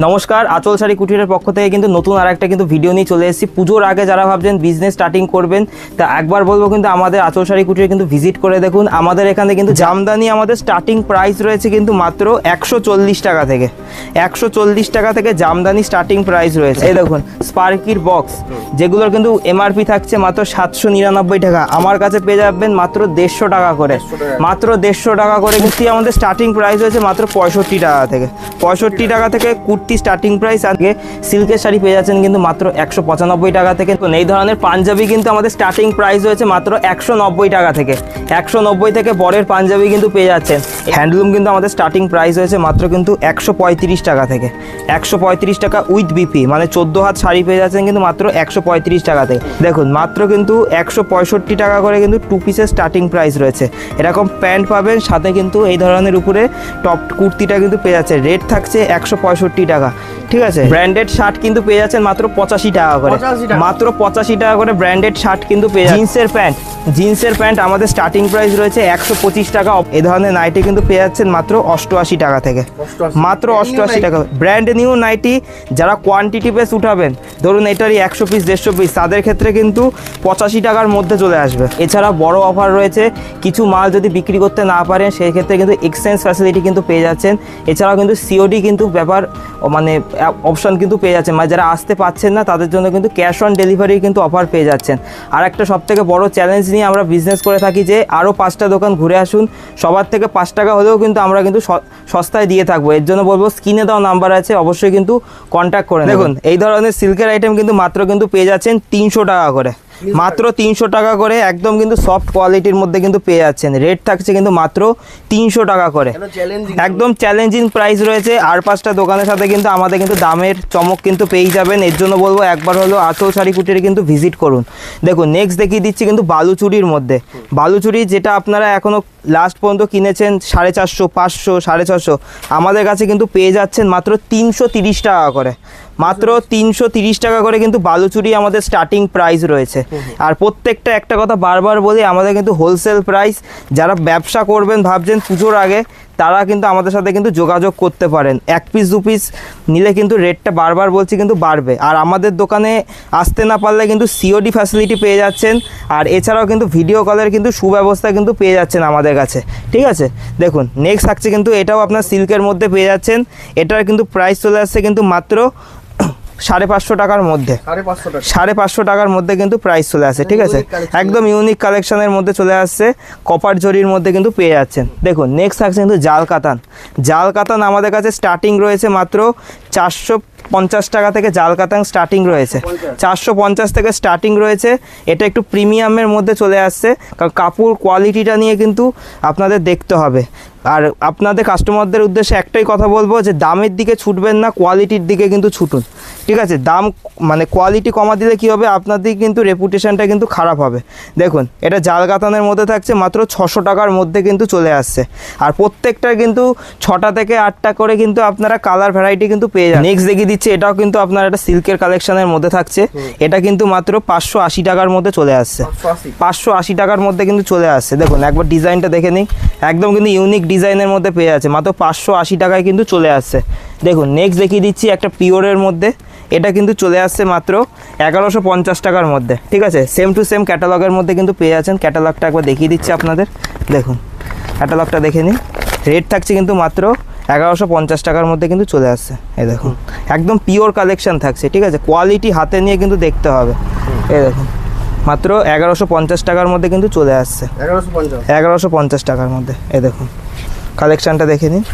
নমস্কার, আঁচল শাড়ি কুটিরের পক্ষ থেকে কিন্তু নতুন আর একটা কিন্তু ভিডিও নিয়ে চলে এসেছি। পুজোর আগে যারা ভাবছেন বিজনেস স্টার্টিং করবেন, তা একবার বলবো কিন্তু আমাদের আঁচল শাড়ি কুটিরে কিন্তু ভিজিট করে দেখুন। আমাদের এখানে কিন্তু জামদানি আমাদের স্টার্টিং প্রাইস রয়েছে কিন্তু মাত্র 140 টাকা থেকে। 140 টাকা থেকে জামদানি স্টার্টিং প্রাইস রয়েছে। এই দেখুন স্পার্কির বক্স, যেগুলোর কিন্তু এমআরপি থাকছে মাত্র 799 টাকা, আমার কাছে পেয়ে যাবেন মাত্র 150 টাকা করে। মাত্র 150 টাকা করে কুর্তি আমাদের স্টার্টিং প্রাইস হয়েছে মাত্র 65 টাকা থেকে। 65 টাকা থেকে কুর্তি স্টার্টিং প্রাইস। আজকে সিল্কের শাড়ি পেয়ে যাচ্ছেন কিন্তু মাত্র 195 টাকা থেকে। এই ধরনের পাঞ্জাবি কিন্তু আমাদের স্টার্টিং প্রাইস হয়েছে মাত্র 190 টাকা থেকে। 190 থেকে বরের পাঞ্জাবি কিন্তু পেয়ে যাচ্ছেন। হ্যান্ডলুম কিন্তু আমাদের স্টার্টিং প্রাইস হয়েছে মাত্র কিন্তু 135 টাকা থেকে। 135 টাকা উইথ বিপি, মানে 14 হাত শাড়ি পেয়ে যাচ্ছেন কিন্তু মাত্র 135 টাকা থেকে। দেখুন মাত্র কিন্তু 165 টাকা করে কিন্তু 2 পিসের স্টার্টিং প্রাইস রয়েছে। এরকম প্যান্ট পাবেন, সাথে কিন্তু এই ধরনের উপরে টপ কুর্তিটা কিন্তু পেয়ে যাচ্ছে। রেট থাকছে 165 টাকা, ঠিক আছে। ব্র্যান্ডেড শার্ট কিন্তু পেয়ে যাচ্ছেন মাত্র 85 টাকা করে। মাত্র 85 টাকা করে ব্র্যান্ডেড শার্ট কিন্তু পেয়ে যাচ্ছেন। জিন্সের প্যান্ট আমাদের স্টার্টিং প্রাইস রয়েছে 125 টাকা। এই ধরনের নাইটি কিন্তু পেয়ে যাচ্ছেন মাত্র 88 টাকা থেকে। মাত্র 88 টাকা। ব্র্যান্ড নিউ নাইটি যারা কোয়ান্টিটি বেস উঠাবেন, ধরুন এটারই 100 পিস 150 পিস, তাদের ক্ষেত্রে কিন্তু 85 টাকার মধ্যে চলে আসবে। এছাড়া বড় অফার রয়েছে, কিছু মাল যদি বিক্রি করতে না পারেন সেই ক্ষেত্রে কিন্তু এক্সচেঞ্জ ফ্যাসিলিটি কিন্তু পেয়ে যাচ্ছেন। এছাড়াও কিন্তু সিওডি কিন্তু ব্যাপার মানে অপশন কিন্তু পেয়ে যাচ্ছেন, মানে যারা আসতে পারছেন না তাদের জন্য কিন্তু ক্যাশ অন ডেলিভারি কিন্তু অফার পেয়ে যাচ্ছেন। আর একটা সবথেকে বড় চ্যালেঞ্জ নিয়ে আমরা বিজনেস করে থাকি যে আরও 5টা দোকান ঘুরে আসুন, সবার থেকে 5 টাকা হলেও কিন্তু আমরা কিন্তু সস্তায় দিয়ে থাকবো। এর জন্য বলবো স্ক্রিনে দেওয়া নাম্বার আছে, অবশ্যই কিন্তু কন্ট্যাক্ট করে দেখুন। এই ধরনের সিল্কের আইটেম কিন্তু মাত্র কিন্তু পেয়ে যাচ্ছেন 300 টাকা করে। মাত্র 300 টাকা করে একদম কিন্তু সফট কোয়ালিটির মধ্যে কিন্তু পেয়ে যাচ্ছেন। রেট থাকছে কিন্তু মাত্র 300 টাকা করে, একদম চ্যালেঞ্জিং প্রাইস রয়েছে। আর 5টা দোকানের সাথে কিন্তু আমাদের কিন্তু দামের চমক কিন্তু পেয়ে যাবেন। এর জন্য বলবো একবার হলো আঁচল শাড়ি কুটিরে কিন্তু ভিজিট করুন। দেখুন নেক্সট দেখিয়ে দিচ্ছি কিন্তু বালুচুরির মধ্যে। বালুচুরি যেটা আপনারা এখনও লাস্ট পর্যন্ত কিনেছেন 450, 500, 650, আমাদের কাছে কিন্তু পেয়ে যাচ্ছেন মাত্র 330 টাকা করে। মাত্র 330 টাকা করে কিন্তু বালুচুরি আমাদের স্টার্টিং প্রাইস রয়েছে। আর প্রত্যেকটা একটা কথা বারবার বলি, আমাদের কিন্তু হোলসেল প্রাইস। যারা ব্যবসা করবেন ভাবছেন পুজোর আগে, তারা কিন্তু আমাদের সাথে কিন্তু যোগাযোগ করতে পারেন। 1 পিস 2 পিস নিলে কিন্তু রেটটা বারবার বলছি কিন্তু বাড়বে। আর আমাদের দোকানে আসতে না পারলে কিন্তু সিওডি ফ্যাসিলিটি পেয়ে যাচ্ছেন। আর এছাড়াও কিন্তু ভিডিও কলের কিন্তু সুব্যবস্থা কিন্তু পেয়ে যাচ্ছেন আমাদের কাছে, ঠিক আছে। দেখুন নেক্সট থাকছে কিন্তু এটাও আপনার সিল্কের মধ্যে পেয়ে যাচ্ছেন। এটার কিন্তু প্রাইস চলে আসছে কিন্তু মাত্র 550 টাকার মধ্যে। 550 টাকার মধ্যে কিন্তু প্রাইস চলে আসে, ঠিক আছে। একদম ইউনিক কালেকশনের মধ্যে চলে আসছে, কপার জরির মধ্যে কিন্তু পেয়ে যাচ্ছেন। দেখুন নেক্সট থাকছে কিন্তু জাল কাতান আমাদের কাছে স্টার্টিং রয়েছে মাত্র 450 টাকা থেকে। জাল কাতান স্টার্টিং রয়েছে 450 থেকে স্টার্টিং রয়েছে। এটা একটু প্রিমিয়ামের মধ্যে চলে আসছে, কারণ কাপড় কোয়ালিটিটা নিয়ে কিন্তু আপনাদের দেখতে হবে। আর আপনাদের কাস্টমারদের উদ্দেশ্যে একটাই কথা বলবো যে দামের দিকে ছুটবেন না, কোয়ালিটির দিকে কিন্তু ছুটুন, ঠিক আছে। দাম মানে কোয়ালিটি কমা দিলে কী হবে, আপনাদের কিন্তু রেপুটেশনটা কিন্তু খারাপ হবে। দেখুন এটা জাল কাতানের মধ্যে থাকছে মাত্র 600 টাকার মধ্যে কিন্তু চলে আসছে। আর প্রত্যেকটা কিন্তু 6টা থেকে 8টা করে কিন্তু আপনারা কালার ভ্যারাইটি কিন্তু পেয়ে যান। নেক্সট দেখিয়ে দিচ্ছি, এটাও কিন্তু আপনার একটা সিল্কের কালেকশনের মধ্যে থাকছে। এটা কিন্তু মাত্র 580 টাকার মধ্যে চলে আসছে। 580 টাকার মধ্যে কিন্তু চলে আসছে। দেখুন একবার ডিজাইনটা দেখে নিই, একদম কিন্তু ইউনিক ডিজাইনের মধ্যে পেয়ে যাচ্ছে। মাত্র 580 টাকায় কিন্তু চলে আসছে। দেখুন নেক্সট দেখিয়ে দিচ্ছি একটা পিওরের মধ্যে। এটা কিন্তু চলে আসছে মাত্র 1150 টাকার মধ্যে, ঠিক আছে। সেম টু সেম ক্যাটালগের মধ্যে কিন্তু পেয়ে যাচ্ছেন। ক্যাটালগটা একবার দেখিয়ে দিচ্ছি আপনাদের। দেখুন ক্যাটালগটা দেখে নিন। রেট থাকছে কিন্তু মাত্র 1150 টাকার মধ্যে কিন্তু চলে আসছে। এই দেখুন একদম পিওর কালেকশন থাকছে, ঠিক আছে। কোয়ালিটি হাতে নিয়ে কিন্তু দেখতে হবে। এই দেখুন মাত্র 1150 টাকার মধ্যে কিন্তু চলে আসছে। 1150 টাকার মধ্যে। এই দেখুন কালেকশানটা দেখে নিন,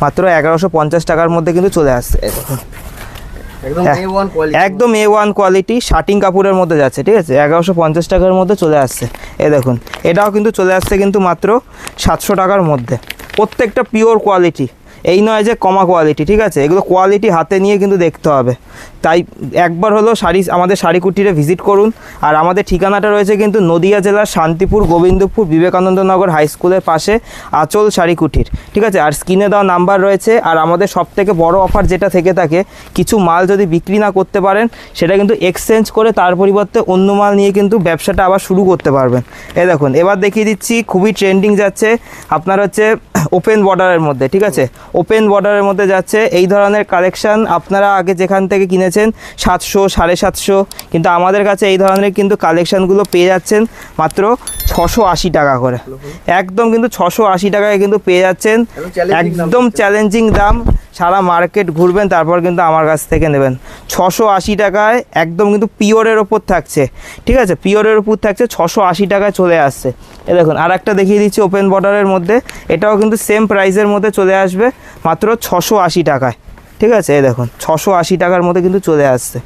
মাত্র 1150 টাকার মধ্যে কিন্তু চলে আসছে। এই দেখুন একদম A1 কোয়ালিটি শার্টিং কাপড়ের মধ্যে যাচ্ছে, ঠিক আছে। 1150 টাকার মধ্যে চলে আসছে। এই দেখুন এটাও কিন্তু চলে আসছে কিন্তু মাত্র 700 টাকার মধ্যে। প্রত্যেকটা পিওর কোয়ালিটি, এই নয় যে কমা কোয়ালিটি, ঠিক আছে। এগুলো কোয়ালিটি হাতে নিয়ে কিন্তু দেখতে হবে। তাই একবার হলো আমাদের শাড়ি কুটিরে ভিজিট করুন। আর আমাদের ঠিকানাটা রয়েছে কিন্তু নদিয়া জেলার শান্তিপুর গোবিন্দপুর বিবেকানন্দনগর হাই স্কুলের পাশে আঁচল শাড়ি কুটির, ঠিক আছে। আর স্ক্রিনে দেওয়া নাম্বার রয়েছে। আর আমাদের সবথেকে বড় অফার যেটা থেকে থাকে, কিছু মাল যদি বিক্রি না করতে পারেন সেটা কিন্তু এক্সচেঞ্জ করে তার পরিবর্তে অন্য মাল নিয়ে কিন্তু ব্যবসাটা আবার শুরু করতে পারবেন। এই দেখুন এবার দেখিয়ে দিচ্ছি, খুবই ট্রেন্ডিং যাচ্ছে আপনার হচ্ছে ওপেন বর্ডারের মধ্যে, ঠিক আছে, ওপেন বর্ডারের মধ্যে যাচ্ছে এই ধরনের কালেকশন। আপনারা আগে যেখান থেকে কিনেছেন 700 750, কিন্তু আমাদের কাছে এই ধরনের কিন্তু কালেকশানগুলো পেয়ে যাচ্ছেন মাত্র 680 টাকা করে। একদম কিন্তু 680 টাকায় কিন্তু পেয়ে যাচ্ছেন, একদম চ্যালেঞ্জিং দাম। সারা মার্কেট ঘুরবেন তারপর কিন্তু আমার কাছ থেকে নেবেন। 680 টাকায় একদম কিন্তু পিওরের ওপর থাকছে, ঠিক আছে, পিওরের ওপর থাকছে, 680 টাকায় চলে আসছে। এ দেখুন আর একটা দেখিয়ে দিচ্ছি ওপেন বর্ডারের মধ্যে, এটাও কিন্তু সেম প্রাইসের মধ্যে চলে আসবে মাত্র 680 টাকায়, ঠিক আছে। এই দেখুন 680 টাকার মধ্যে কিন্তু চলে আসছে।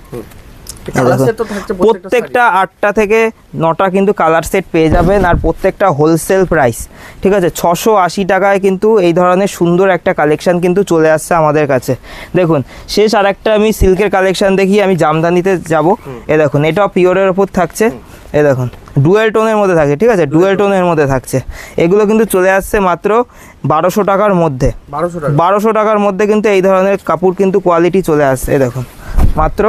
প্রত্যেকটা 8টা থেকে 9টা কিন্তু কালার সেট পেয়ে যাবেন, আর প্রত্যেকটা হোলসেল প্রাইস, ঠিক আছে। 680 টাকায় কিন্তু এই ধরনের সুন্দর একটা কালেকশন কিন্তু চলে আসছে আমাদের কাছে। দেখুন শেষ আর একটা আমি সিল্কের কালেকশন দেখি, আমি জামদানিতে যাব। এ দেখুন এটাও পিওরের ওপর থাকছে, এ দেখুন ডুয়েল টোনের মধ্যে থাকে, ঠিক আছে, ডুয়েল টোনের মধ্যে থাকছে। এগুলো কিন্তু চলে আসছে মাত্র 1200 টাকার মধ্যে। 1200 টাকার মধ্যে কিন্তু এই ধরনের কাপড় কিন্তু কোয়ালিটি চলে আসছে। এ দেখুন মাত্র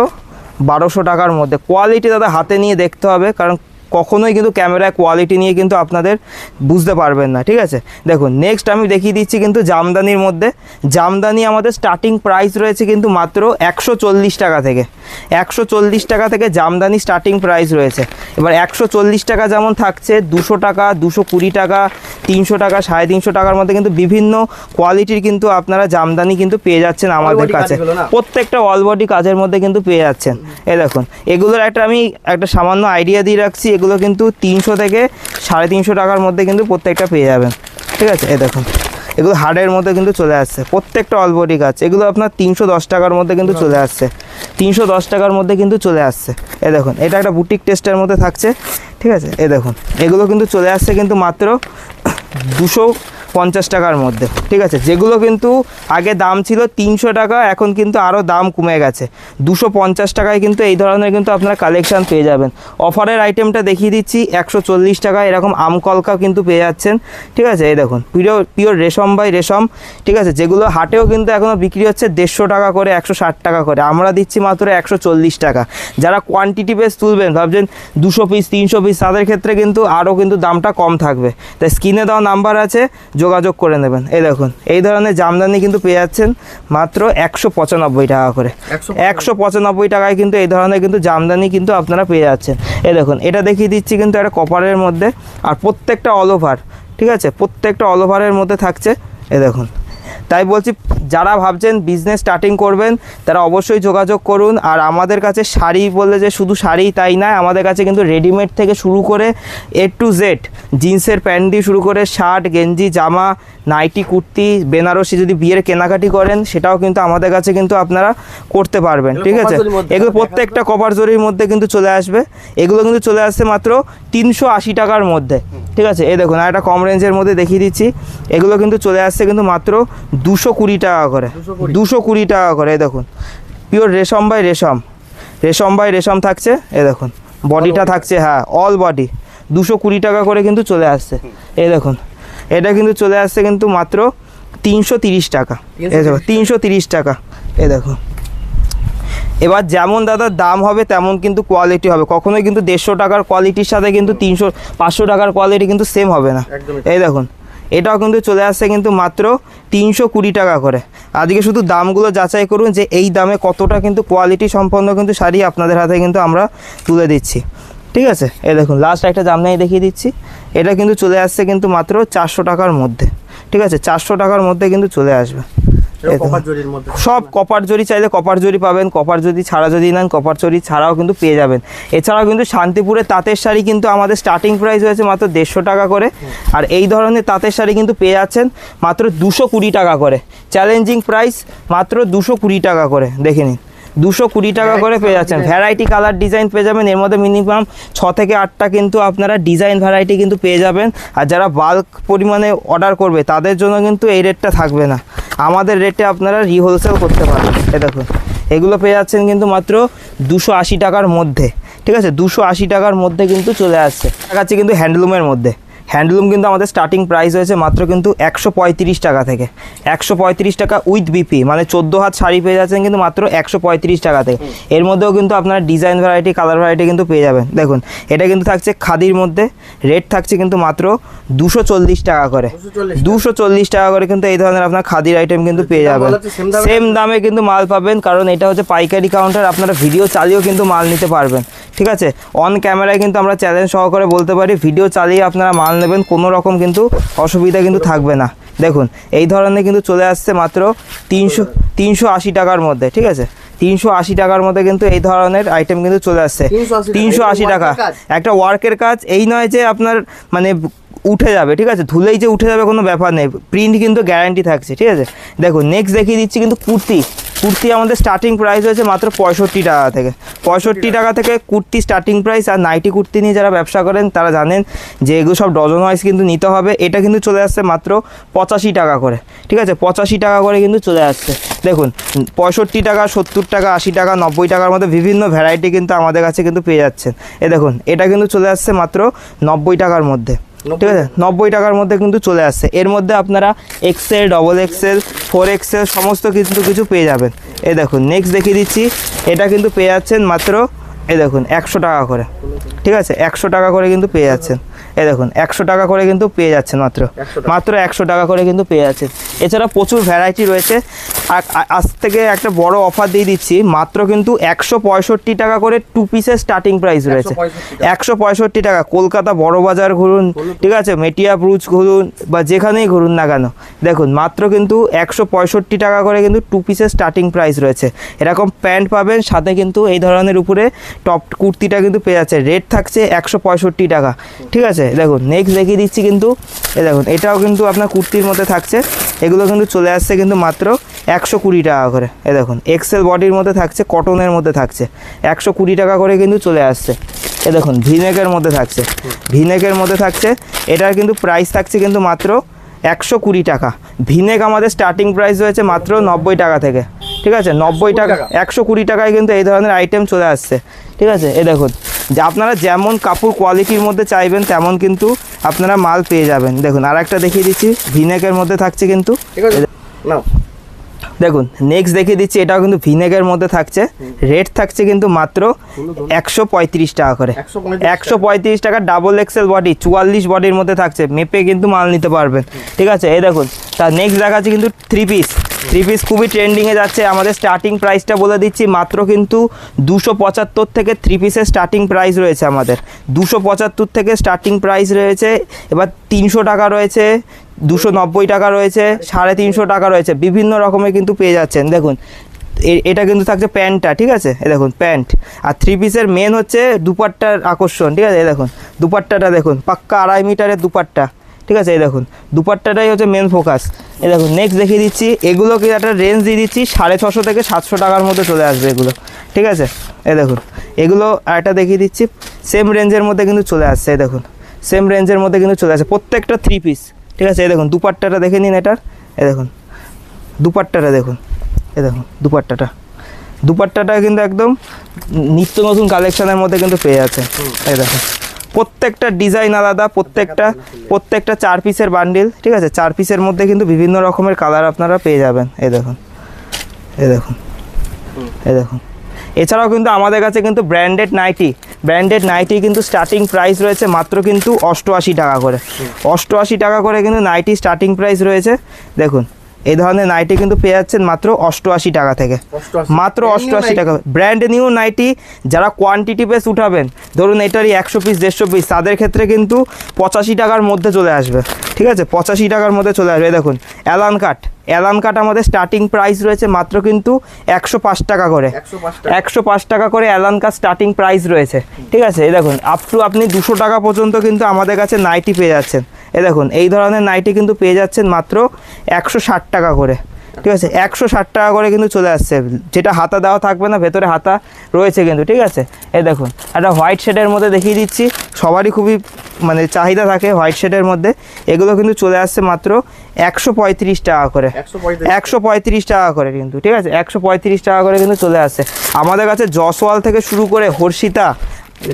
1200 টাকার মধ্যে। কোয়ালিটি দাদা হাতে নিয়ে দেখতে হবে, কারণ কখনোই কিন্তু ক্যামেরায় কোয়ালিটি নিয়ে কিন্তু আপনাদের বুঝতে পারবেন না, ঠিক আছে। দেখুন নেক্সট আমি দেখিয়ে দিচ্ছি কিন্তু জামদানির মধ্যে। জামদানি আমাদের স্টার্টিং প্রাইস রয়েছে কিন্তু মাত্র 140 টাকা থেকে। 140 টাকা থেকে জামদানি স্টার্টিং প্রাইস রয়েছে। এবার 140 টাকা যেমন থাকছে, 200 টাকা, 220 টাকা, 300 টাকা, 350 টাকার মধ্যে কিন্তু বিভিন্ন কোয়ালিটির কিন্তু আপনারা জামদানি কিন্তু পেয়ে যাচ্ছেন আমাদের কাছে। প্রত্যেকটা অল বডি কাজের মধ্যে কিন্তু পেয়ে যাচ্ছেন। এই দেখুন এগুলোর আমি একটা সামান্য আইডিয়া দিয়ে রাখছি, এগুলো কিন্তু 300 থেকে 350 টাকার মধ্যে কিন্তু প্রত্যেকটা পেয়ে যাবেন, ঠিক আছে। এই দেখুন এগুলো হার্ডের মধ্যে কিন্তু চলে আসছে, প্রত্যেকটা অল বডি কাজ। এগুলো আপনার 310 টাকার মধ্যে কিন্তু চলে আসছে, 310 টাকার মধ্যে কিন্তু চলে আসছে। এই দেখুন এটা একটা বুটিক টেস্টের মধ্যে থাকছে, ঠিক আছে। এই দেখুন এগুলো কিন্তু চলে আসছে কিন্তু মাত্র 250 টাকার মধ্যে, ঠিক আছে। যেগুলো কিন্তু আগে দাম ছিল 300 টাকা, এখন কিন্তু আরও দাম কমে গেছে, 250 টাকায় কিন্তু এই ধরনের কিন্তু আপনারা কালেকশান পেয়ে যাবেন। অফারের আইটেমটা দেখিয়ে দিচ্ছি 140 টাকা, এরকম আমকলকা কিন্তু পেয়ে যাচ্ছেন, ঠিক আছে। এই দেখুন পিওর রেশম বাই রেশম, ঠিক আছে। যেগুলো হাটেও কিন্তু এখনও বিক্রি হচ্ছে 150 টাকা করে, 160 টাকা করে, আমরা দিচ্ছি মাত্র 140 টাকা। যারা কোয়ান্টিটি বেস তুলবেন, ভাবছেন 200 পিস 300 পিস, তাদের ক্ষেত্রে কিন্তু আরও কিন্তু দামটা কম থাকবে। তাই স্ক্রিনে দেওয়া নাম্বার আছে, যোগাযোগ করে নেবেন। এই দেখুন এই ধরনের জামদানি কিন্তু পেয়ে যাচ্ছেন মাত্র 195 টাকা করে। 195 টাকায় কিন্তু এই ধরনের কিন্তু জামদানি কিন্তু আপনারা পেয়ে যাচ্ছেন। এই দেখুন এটা দেখিয়ে দিচ্ছি কিন্তু একটা কপারের মধ্যে, আর প্রত্যেকটা অল ওভার, ঠিক আছে, প্রত্যেকটা অল ওভারের মধ্যে থাকছে। এই দেখুন তাই বলছি যারা ভাবছেন বিজনেস স্টার্টিং করবেন তারা অবশ্যই যোগাযোগ করুন। আর আমাদের কাছে শাড়ি বললে যে শুধু শাড়ি তাই নয়, আমাদের কাছে কিন্তু রেডিমেড থেকে শুরু করে A to Z, জিন্সের প্যান্ট দিয়ে শুরু করে শার্ট, গেঞ্জি, জামা, নাইটি, কুর্তি, বেনারসি, যদি বিয়ের কেনাকাটি করেন সেটাও কিন্তু আমাদের কাছে কিন্তু আপনারা করতে পারবেন, ঠিক আছে। এগুলো প্রত্যেকটা কভার জরির মধ্যে কিন্তু চলে আসবে। এগুলো কিন্তু চলে আসছে মাত্র 380 টাকার মধ্যে, ঠিক আছে। এই দেখুন আর একটা কম রেঞ্জের মধ্যে দেখিয়ে দিচ্ছি, এগুলো কিন্তু চলে আসছে কিন্তু মাত্র 220 টাকা করে, 220 টাকা করে। এই দেখুন পিওর রেশম বাই রেশম, রেশম বাই রেশম থাকছে। এই দেখুন বডিটা থাকছে, হ্যাঁ অল বডি, 220 টাকা করে কিন্তু চলে আসছে। এই দেখুন এটা কিন্তু চলে আসছে কিন্তু মাত্র 330 টাকা, এই দেখো 330 টাকা। এই দেখুন এবার যেমন দাদা দাম হবে তেমন কিন্তু কোয়ালিটি হবে, কখনোই কিন্তু 150 টাকার কোয়ালিটির সাথে কিন্তু 300-500 টাকার কোয়ালিটি কিন্তু সেম হবে না। এই দেখুন এটাও কিন্তু চলে আসছে কিন্তু মাত্র 320 টাকা করে। আজকে শুধু দামগুলো যাচাই করুন যে এই দামে কতটা কিন্তু কোয়ালিটি সম্পন্ন কিন্তু শাড়ি আপনাদের হাতে কিন্তু আমরা তুলে দিচ্ছি, ঠিক আছে। এই দেখুন লাস্ট একটা জামদানি দেখিয়ে দিচ্ছি, এটা কিন্তু চলে আসছে কিন্তু মাত্র 400 টাকার মধ্যে, ঠিক আছে, 400 টাকার মধ্যে কিন্তু চলে আসবে। সব কপার জরি চাইলে কপার জরি পাবেন, কপার জরি ছাড়া যদি নেন কপার জরি ছাড়াও কিন্তু পেয়ে যাবেন। এছাড়াও কিন্তু শান্তিপুরের তাঁতের শাড়ি কিন্তু আমাদের স্টার্টিং প্রাইস হয়েছে মাত্র 150 টাকা করে, আর এই ধরনের তাঁতের শাড়ি কিন্তু পেয়ে যাচ্ছেন মাত্র 220 টাকা করে। চ্যালেঞ্জিং প্রাইস মাত্র 220 টাকা করে, দেখে নিন 220 টাকা করে পেয়ে যাচ্ছেন। ভ্যারাইটি কালার ডিজাইন পেয়ে যাবেন, এর মধ্যে মিনিমাম 6 থেকে 8টা কিন্তু আপনারা ডিজাইন ভ্যারাইটি কিন্তু পেয়ে যাবেন। আর যারা বাল্ক পরিমাণে অর্ডার করবে তাদের জন্য কিন্তু এই রেটটা থাকবে না, আমাদের রেটে আপনারা রিহোলসেল করতে পারবেন। এই দেখুন এগুলো পেয়ে যাচ্ছেন কিন্তু মাত্র 280 টাকার মধ্যে, ঠিক আছে, 280 টাকার মধ্যে কিন্তু চলে আসছে। দেখাচ্ছি কিন্তু হ্যান্ডলুমের মধ্যে, হ্যান্ডলুম কিন্তু আমাদের স্টার্টিং প্রাইস হয়েছে মাত্র কিন্তু 135 টাকা থেকে। 135 টাকা উইথ বিপি, মানে 14 হাত শাড়ি পেয়ে যাচ্ছেন কিন্তু মাত্র 135 টাকা থেকে। এর মধ্যেও কিন্তু আপনারা ডিজাইন ভ্যারাইটি, কালার ভ্যারাইটি কিন্তু পেয়ে যাবেন। দেখুন এটা কিন্তু থাকছে খাদির মধ্যে, রেট থাকছে কিন্তু মাত্র 240 টাকা করে। 240 টাকা করে কিন্তু এই ধরনের আপনার খাদির আইটেম কিন্তু পেয়ে যাবেন। সেম দামে কিন্তু মাল পাবেন, কারণ এটা হচ্ছে পাইকারি কাউন্টার, আপনারা ভিডিও চালিয়েও কিন্তু মাল নিতে পারবেন। ঠিক আছে, অন ক্যামেরায় কিন্তু আমরা চ্যালেঞ্জ সহকারে বলতে পারি, ভিডিও চালিয়ে আপনারা মাল নেবেন, কোনো রকম কিন্তু অসুবিধা কিন্তু থাকবে না। দেখুন এই ধরনের কিন্তু চলে আসছে মাত্র 380 টাকার মধ্যে। ঠিক আছে, 380 টাকার মধ্যে কিন্তু এই ধরনের আইটেম কিন্তু চলে আসছে। 380 টাকা একটা ওয়ার্কের কাজ, এই নয় যে আপনার মানে উঠে যাবে। ঠিক আছে, ধুলেই যে উঠে যাবে কোনো ব্যাপার নেই, প্রিন্ট কিন্তু গ্যারান্টি থাকছে। ঠিক আছে, দেখুন নেক্সট দেখিয়ে দিচ্ছি কিন্তু কুর্তি। কুর্তি আমাদের স্টার্টিং প্রাইস হয়েছে মাত্র 65 টাকা থেকে। 65 টাকা থেকে কুর্তি স্টার্টিং প্রাইস। আর নাইটি কুর্তি নিয়ে যারা ব্যবসা করেন তারা জানেন যে এগুলো সব ডজন ওয়াইজ কিন্তু নিতে হবে। এটা কিন্তু চলে আসছে মাত্র 85 টাকা করে। ঠিক আছে, 85 টাকা করে কিন্তু চলে আসছে। দেখুন 65 টাকা, 70 টাকা, 80 টাকা, 90 টাকার মধ্যে বিভিন্ন ভ্যারাইটি কিন্তু আমাদের কাছে কিন্তু পেয়ে যাচ্ছেন। দেখুন এটা কিন্তু চলে আসছে মাত্র 90 টাকার মধ্যে। ঠিক আছে, 90 টাকার মধ্যে কিন্তু চলে আসছে। এর মধ্যে আপনারা এক্সেল, ডবল এক্সেল, 4XL সমস্ত কিন্তু কিছু পেয়ে যাবেন। এই দেখুন নেক্সট দেখিয়ে দিচ্ছি, এটা কিন্তু পেয়ে যাচ্ছেন মাত্র এই দেখুন 100 টাকা করে। ঠিক আছে, 100 টাকা করে কিন্তু পেয়ে যাচ্ছেন। এই দেখুন 100 টাকা করে কিন্তু পেয়ে যাচ্ছেন, মাত্র 100 টাকা করে কিন্তু পেয়ে যাচ্ছেন। এছাড়া প্রচুর ভ্যারাইটি রয়েছে। আজ থেকে একটা বড় অফার দিয়ে দিচ্ছি, মাত্র কিন্তু 165 টাকা করে 2 পিসের স্টার্টিং প্রাইস রয়েছে। 165 টাকা। কলকাতা বড় বাজার ঘুরুন, ঠিক আছে, মেটিয়া ব্রুচ ঘুরুন বা যেখানেই ঘুরুন না কেন, দেখুন মাত্র কিন্তু 165 টাকা করে কিন্তু 2 পিসের স্টার্টিং প্রাইস রয়েছে। এরকম প্যান্ট পাবেন, সাথে কিন্তু এই ধরনের উপরে টপ কুর্তিটা কিন্তু পেয়ে যাচ্ছে। রেট থাকছে 165 টাকা। ঠিক আছে, দেখুন নেক্সট দেখিয়ে দিচ্ছি কিন্তু এই দেখুন এটাও কিন্তু আপনার কুর্তির মধ্যে থাকছে। এগুলো কিন্তু চলে আসছে কিন্তু মাত্র 120 টাকা করে। এই দেখুন এক্সেল বডির মধ্যে থাকছে, কটনের মধ্যে থাকছে, 120 টাকা করে কিন্তু চলে আসছে। এই দেখুন ভিনেকের মধ্যে থাকছে, ভিনেকের মধ্যে থাকছে। এটার কিন্তু প্রাইস থাকছে কিন্তু মাত্র 120 টাকা। ভিনেক আমাদের স্টার্টিং প্রাইস হয়েছে মাত্র 90 টাকা থেকে। ঠিক আছে, 90 টাকা, 120 টাকায় কিন্তু এই ধরনের আইটেম চলে আসছে। ঠিক আছে, এই দেখুন যে আপনারা যেমন কাপড় কোয়ালিটির মধ্যে চাইবেন তেমন কিন্তু আপনারা মাল পেয়ে যাবেন। দেখুন আর একটা দেখিয়ে দিচ্ছি, ভিনেকের মধ্যে থাকছে কিন্তু। দেখুন নেক্সট দেখিয়ে দিচ্ছি, এটাও কিন্তু ভিনেকের মধ্যে থাকছে। রেট থাকছে কিন্তু মাত্র 135 টাকা করে। 135 টাকা। ডাবল এক্সেল বডি, 44 বডির মধ্যে থাকছে, মেপে কিন্তু মাল নিতে পারবেন। ঠিক আছে, এই দেখুন তার নেক্সট দেখাচ্ছি কিন্তু 3 পিস। 3 পিস খুবই ট্রেন্ডিংয়ে যাচ্ছে। আমাদের স্টার্টিং প্রাইসটা বলে দিচ্ছি, মাত্র কিন্তু 275 থেকে 3 পিসের স্টার্টিং প্রাইস রয়েছে আমাদের। 275 থেকে স্টার্টিং প্রাইস রয়েছে। এবার 300 টাকা রয়েছে, 290 টাকা রয়েছে, 350 টাকা রয়েছে, বিভিন্ন রকমের কিন্তু পেয়ে যাচ্ছেন। দেখুন এটা কিন্তু থাকছে প্যান্টটা। ঠিক আছে, এই দেখুন প্যান্ট। আর 3 পিসের মেন হচ্ছে দুপাট্টার আকর্ষণ। ঠিক আছে, এই দেখুন দুপাট্টাটা দেখুন, পাক্কা 2.5 মিটারের দুপাট্টা। ঠিক আছে, এই দেখুন দুপাট্টাটাই হচ্ছে মেন ফোকাস। এই দেখুন নেক্সট দেখিয়ে দিচ্ছি, এগুলোকে একটা রেঞ্জ দিয়ে দিচ্ছি 650 থেকে 700 টাকার মধ্যে চলে আসবে এগুলো। ঠিক আছে, এই দেখুন এগুলো আরেকটা দেখিয়ে দিচ্ছি, সেম রেঞ্জের মধ্যে কিন্তু চলে আসছে। এই দেখুন সেম রেঞ্জের মধ্যে কিন্তু চলে আসছে প্রত্যেকটা 3 পিস। ঠিক আছে, এই দেখুন দুপাট্টাটা দেখে নিন এটার। এই দেখুন দুপাট্টাটা দেখুন, এই দেখুন দুপাট্টাটা কিন্তু একদম নিত্য নতুন কালেকশনের মধ্যে কিন্তু পেয়ে যাচ্ছে। এই দেখুন প্রত্যেকটা ডিজাইন আলাদা, প্রত্যেকটা 4 পিসের বান্ডিল। ঠিক আছে, 4 পিসের মধ্যে কিন্তু বিভিন্ন রকমের কালার আপনারা পেয়ে যাবেন। এই দেখুন এই দেখুন এই দেখুন এছাড়াও কিন্তু আমাদের কাছে কিন্তু ব্র্যান্ডেড নাইটি কিন্তু স্টার্টিং প্রাইস রয়েছে মাত্র কিন্তু 88 টাকা করে। 88 টাকা করে কিন্তু নাইটি স্টার্টিং প্রাইস রয়েছে। দেখুন এই ধরনের নাইটি কিন্তু পেয়ে যাচ্ছেন মাত্র 88 টাকা থেকে, মাত্র 88 টাকা। ব্র্যান্ড নিউ নাইটি, যারা কোয়ান্টিটি বেস উঠাবেন, ধরুন এটারই 100 পিস 150 পিস, তাদের ক্ষেত্রে কিন্তু 85 টাকার মধ্যে চলে আসবে। ঠিক আছে, 85 টাকার মধ্যে চলে আসবে। দেখুন অ্যালান কাট আমাদের স্টার্টিং প্রাইস রয়েছে মাত্র কিন্তু 105 টাকা করে। 105 টাকা করে অ্যালান কাট স্টার্টিং প্রাইস রয়েছে। ঠিক আছে, এই দেখুন আপ টু আপনি 200 টাকা পর্যন্ত কিন্তু আমাদের কাছে নাইটি পেয়ে যাচ্ছেন। এই দেখুন এই ধরনের নাইটি কিন্তু পেয়ে যাচ্ছেন মাত্র 160 টাকা করে। ঠিক আছে, 160 টাকা করে কিন্তু চলে আসছে, যেটা হাতা দেওয়া থাকবে না, ভেতরে হাতা রয়েছে কিন্তু। ঠিক আছে, এই দেখুন একটা হোয়াইট শেডের মধ্যে দেখিয়ে দিচ্ছি, সবারই খুবই মানে চাহিদা থাকে হোয়াইট শেডের মধ্যে। এগুলো কিন্তু চলে আসছে মাত্র 135 টাকা করে। 135 টাকা করে কিন্তু। ঠিক আছে, 135 টাকা করে কিন্তু চলে আসছে। আমাদের কাছে জসওয়াল থেকে শুরু করে হর্ষিতা,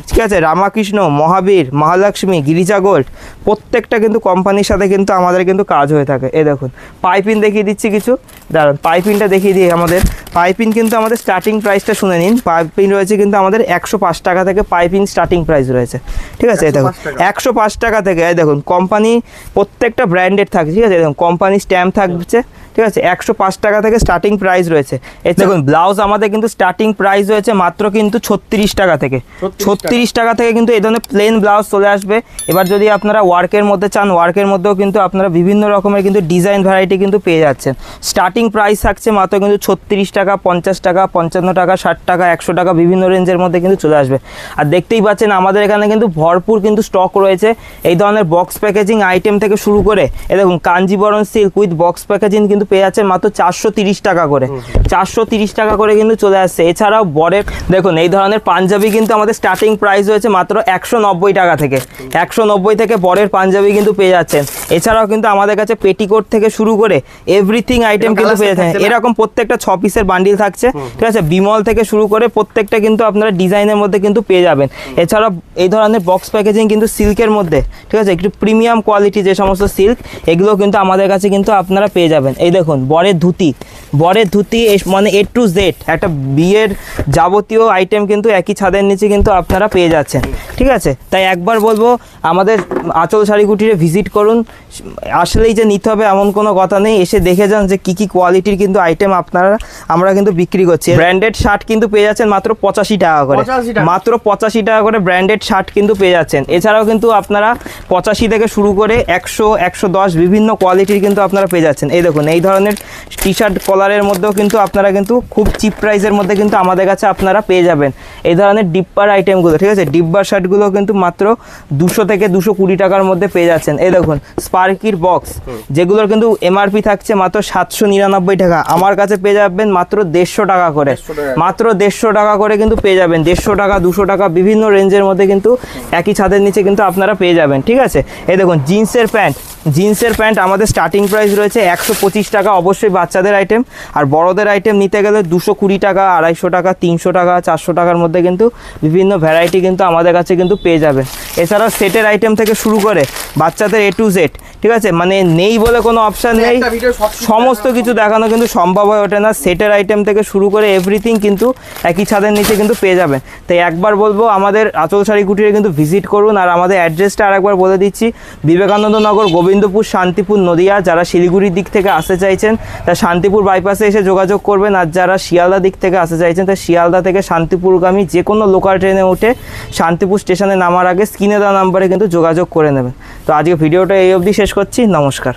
ঠিক আছে, রামাকৃষ্ণ, মহাবীর, মহালক্ষ্মী, গিরিজা গোল্ড প্রত্যেকটা কিন্তু কোম্পানির সাথে কিন্তু আমাদের কিন্তু কাজ হয়ে থাকে। এই দেখুন পাইপিং দেখিয়ে দিচ্ছি কিছু, দাঁড়ান পাইপিংটা দেখিয়ে দিই। আমাদের পাইপিং কিন্তু আমাদের স্টার্টিং প্রাইসটা শুনে নিন। পাইপিং রয়েছে কিন্তু আমাদের 105 টাকা থেকে পাইপিং স্টার্টিং প্রাইস রয়েছে। ঠিক আছে, এই দেখুন 105 টাকা থেকে। এই দেখুন কোম্পানি প্রত্যেকটা ব্র্যান্ডেড থাকে। ঠিক আছে, দেখুন কোম্পানি স্ট্যাম্প থাকছে। ঠিক আছে, 105 টাকা থেকে স্টার্টিং প্রাইস রয়েছে। এই দেখুন ব্লাউজ আমাদের কিন্তু স্টার্টিং প্রাইস রয়েছে মাত্র কিন্তু 36 টাকা থেকে। 36 টাকা থেকে কিন্তু এই ধরনের প্লেন ব্লাউজ চলে আসবে। এবার যদি আপনারা ওয়ার্কের মধ্যে চান, ওয়ার্কের মধ্যেও কিন্তু আপনারা বিভিন্ন রকমের কিন্তু ডিজাইন ভ্যারাইটি কিন্তু পেয়ে যাচ্ছেন। স্টার্টিং প্রাইস থাকছে মাত্র কিন্তু 36 টাকা, 50 টাকা, 55 টাকা, 60 টাকা, 100 টাকা বিভিন্ন রেঞ্জের মধ্যে কিন্তু চলে আসবে। আর দেখতেই পাচ্ছেন আমাদের এখানে কিন্তু ভরপুর কিন্তু স্টক রয়েছে এই ধরনের বক্স প্যাকেজিং আইটেম থেকে শুরু করে। এই দেখুন Kanjeevaram silk with box packaging কিন্তু পেয়ে যাচ্ছেন মাত্র 430 টাকা করে। 430 টাকা করে কিন্তু চলে আসছে। এছাড়াও বরের দেখুন এই ধরনের পাঞ্জাবি কিন্তু আমাদের স্টার্টিং প্রাইস রয়েছে মাত্র 190 টাকা থেকে। 190 থেকে বরের পাঞ্জাবি কিন্তু পেয়ে যাচ্ছেন। এছাড়াও কিন্তু আমাদের কাছে পেটিকোট থেকে শুরু করে এভরিথিং আইটেম কিন্তু পেয়ে যাচ্ছেন। এরকম প্রত্যেকটা 6 পিসের বান্ডিল থাকছে। ঠিক আছে, বিমল থেকে শুরু করে প্রত্যেকটা কিন্তু আপনারা ডিজাইনের মধ্যে কিন্তু পেয়ে যাবেন। এছাড়াও এই ধরনের বক্স প্যাকেজিং কিন্তু সিল্কের মধ্যে, ঠিক আছে, একটু প্রিমিয়াম কোয়ালিটি যে সমস্ত সিল্ক এগুলো কিন্তু আমাদের কাছে কিন্তু আপনারা পেয়ে যাবেন। এই দেখুন বরের ধুতি, বরের ধুতি মানে A to Z একটা বিয়ের যাবতীয় আইটেম কিন্তু একই ছাদের নিচে কিন্তু আপনারা পেয়ে যাচ্ছেন। ঠিক আছে, তাই একবার বলবো আমাদের আঁচল শাড়ি কুটিরে ভিজিট করুন। আসলেই যে নিতে হবে এমন কোনো কথা নেই, এসে দেখে যান যে কী কোয়ালিটির কিন্তু আইটেম আমরা কিন্তু বিক্রি করছি। ব্র্যান্ডেড শার্ট কিন্তু পেয়ে যাচ্ছেন মাত্র 85 টাকা করে। মাত্র 85 টাকা করে ব্র্যান্ডেড শার্ট কিন্তু পেয়ে যাচ্ছেন। এছাড়াও কিন্তু আপনারা 85 থেকে শুরু করে 100, 110 বিভিন্ন কোয়ালিটির কিন্তু আপনারা পেয়ে যাচ্ছেন। এই দেখুন এই ধরনের টি শার্ট কলারের মধ্যেও কিন্তু আপনারা কিন্তু খুব চিপ প্রাইসের মধ্যে কিন্তু আমাদের কাছে আপনারা পেয়ে যাবেন এই ধরনের ডিব্বার আইটেমগুলো। ঠিক আছে, ডিব্বার শার্টগুলো কিন্তু মাত্র 200 থেকে 220 টাকার মধ্যে পেয়ে যাচ্ছেন। এই দেখুন স্পার্কির বক্স যেগুলোর কিন্তু এমআরপি থাকছে মাত্র 799 টাকা, আমার কাছে পেয়ে যাবেন মাত্র 150 টাকা করে। মাত্র 150 টাকা করে কিন্তু পেয়ে যাবেন। 150 টাকা, 200 টাকা বিভিন্ন রেঞ্জের মধ্যে কিন্তু একই ছাদের নিচে কিন্তু আপনারা পেয়ে যাবেন। ঠিক আছে, এই দেখুন জিন্সের প্যান্ট আমাদের স্টার্টিং প্রাইস রয়েছে 125 টাকা, অবশ্যই বাচ্চাদের আইটেম। আর বড়দের আইটেম নিতে গেলে 220 টাকা, 250 টাকা, 300 টাকা, 400 টাকার মধ্যে কিন্তু বিভিন্ন ভ্যারাইটি কিন্তু আমাদের কাছে কিন্তু পেয়ে যাবেন। এছাড়াও সেটের আইটেম থেকে শুরু করে বাচ্চাদের A to Z, ঠিক আছে, মানে নেই বলে কোনো অপশান নেই, সমস্ত কিছু দেখানো কিন্তু সম্ভব হয়ে ওঠে না। সেটের আইটেম থেকে শুরু করে এভরিথিং কিন্তু একই ছাদের নিচে কিন্তু পেয়ে যাবেন। তাই একবার বলবো আমাদের আঁচল শাড়ি কুটিরে কিন্তু ভিজিট করুন। আর আমাদের অ্যাড্রেসটা আরেকবার বলে দিচ্ছি, বিবেকানন্দ নগর, গোবিন্দপুর, শান্তিপুর, নদিয়া। যারা শিলিগুড়ির দিক থেকে আসতে চাইছেন তা শান্তিপুর বাইপাসে এসে যোগাযোগ করবেন। আর যারা শিয়ালদা দিক থেকে আসতে চাইছেন তা শিয়ালদা থেকে শান্তিপুরগামী যে কোনো লোকাল ট্রেনে উঠে শান্তিপুর স্টেশনে নামার আগে স্ক্রিনে দেওয়া নাম্বারে কিন্তু যোগাযোগ করে নেবেন। তো আজকে ভিডিওটা এই অবধি শেষ করছি। নমস্কার।